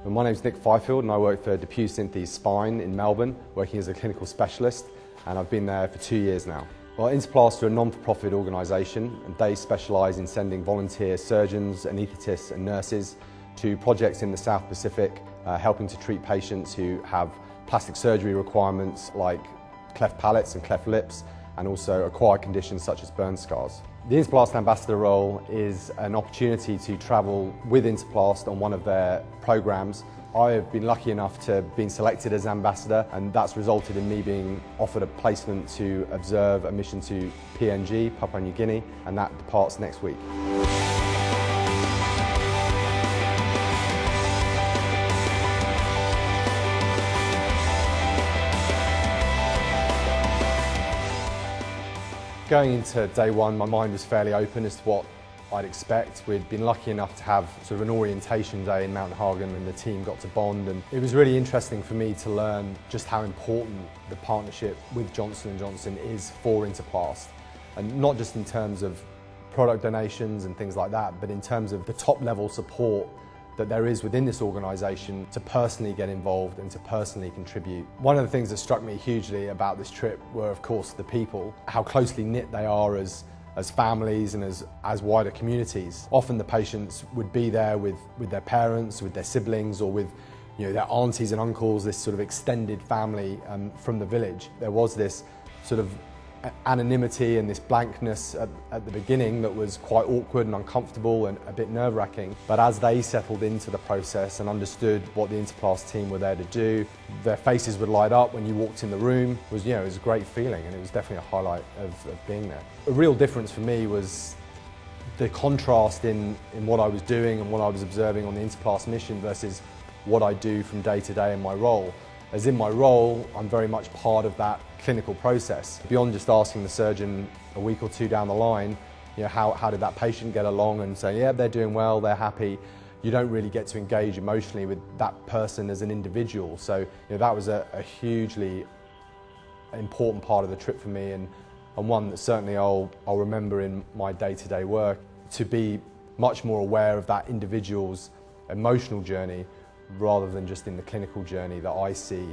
Well, my name is Nick Fifield and I work for Depew Synthes Spine in Melbourne, working as a clinical specialist, and I've been there for 2 years now. Well, Interplast are a non-for-profit organisation and they specialise in sending volunteer surgeons, anaesthetists and nurses to projects in the South Pacific, helping to treat patients who have plastic surgery requirements like cleft palates and cleft lips, and also acquired conditions such as burn scars. The Interplast Ambassador role is an opportunity to travel with Interplast on one of their programs. I have been lucky enough to have been selected as Ambassador, and that's resulted in me being offered a placement to observe a mission to PNG, Papua New Guinea, and that departs next week. Going into day one, my mind was fairly open as to what I'd expect. We'd been lucky enough to have sort of an orientation day in Mount Hagan and the team got to bond, and it was really interesting for me to learn just how important the partnership with Johnson & Johnson is for Interplast, and not just in terms of product donations and things like that, but in terms of the top level support that there is within this organisation to personally get involved and to personally contribute. One of the things that struck me hugely about this trip were, of course, the people, how closely knit they are as families and as wider communities. Often the patients would be there with their parents, with their siblings, or with their aunties and uncles, this sort of extended family from the village. There was this sort of anonymity and this blankness at the beginning that was quite awkward and uncomfortable and a bit nerve-wracking. But as they settled into the process and understood what the Interplast team were there to do, their faces would light up when you walked in the room. It was a great feeling, and it was definitely a highlight of being there. A real difference for me was the contrast in what I was doing and what I was observing on the Interplast mission versus what I do from day to day in my role. As in my role, I'm very much part of that clinical process. Beyond just asking the surgeon a week or two down the line, how did that patient get along, and say, yeah, they're doing well, they're happy. You don't really get to engage emotionally with that person as an individual. So that was a hugely important part of the trip for me, and one that certainly I'll remember in my day-to-day work, to be much more aware of that individual's emotional journey rather than just in the clinical journey that I see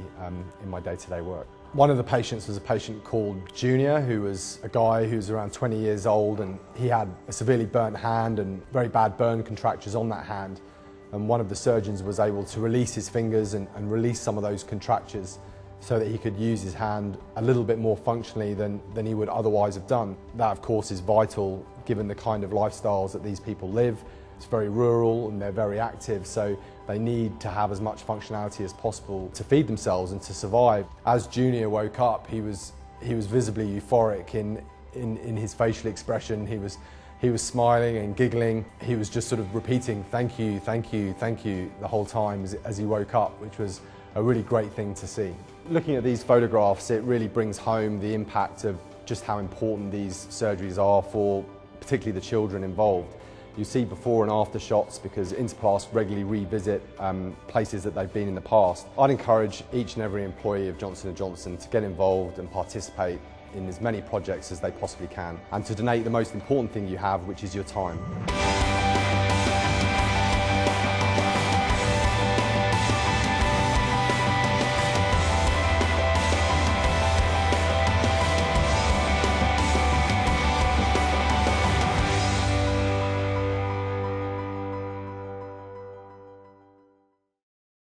in my day-to-day work. One of the patients was a patient called Junior, who was a guy who was around 20 years old, and he had a severely burnt hand and very bad burn contractures on that hand. And one of the surgeons was able to release his fingers and release some of those contractures so that he could use his hand a little bit more functionally than he would otherwise have done. That, of course, is vital given the kind of lifestyles that these people live. It's very rural and they're very active, so they need to have as much functionality as possible to feed themselves and to survive. As Junior woke up, he was visibly euphoric in his facial expression. He was smiling and giggling. He was just sort of repeating "thank you, thank you, thank you" the whole time as he woke up, which was a really great thing to see. Looking at these photographs, it really brings home the impact of just how important these surgeries are for particularly the children involved. You see before and after shots because Interplast regularly revisit places that they've been in the past. I'd encourage each and every employee of Johnson & Johnson to get involved and participate in as many projects as they possibly can, and to donate the most important thing you have, which is your time.